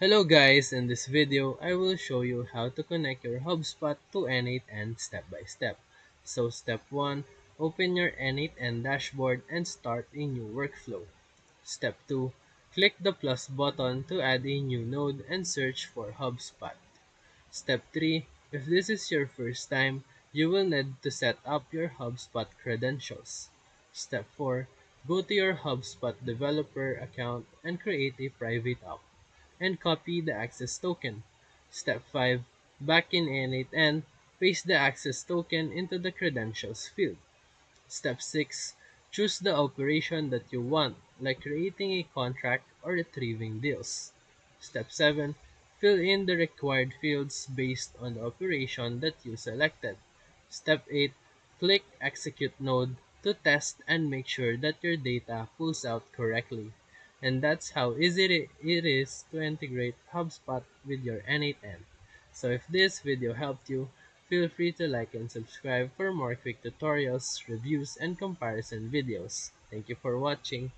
Hello guys, in this video, I will show you how to connect your HubSpot to N8N step by step. So step 1, open your N8N dashboard and start a new workflow. Step 2, click the plus button to add a new node and search for HubSpot. Step 3, if this is your first time, you will need to set up your HubSpot credentials. Step 4, go to your HubSpot developer account and create a private app and copy the access token. Step 5. Back in N8N, paste the access token into the credentials field. Step 6. Choose the operation that you want, like creating a contract or retrieving deals. Step 7. Fill in the required fields based on the operation that you selected. Step 8. Click Execute Node to test and make sure that your data pulls out correctly. And that's how easy it is to integrate HubSpot with your N8N. So if this video helped you, feel free to like and subscribe for more quick tutorials, reviews, and comparison videos. Thank you for watching.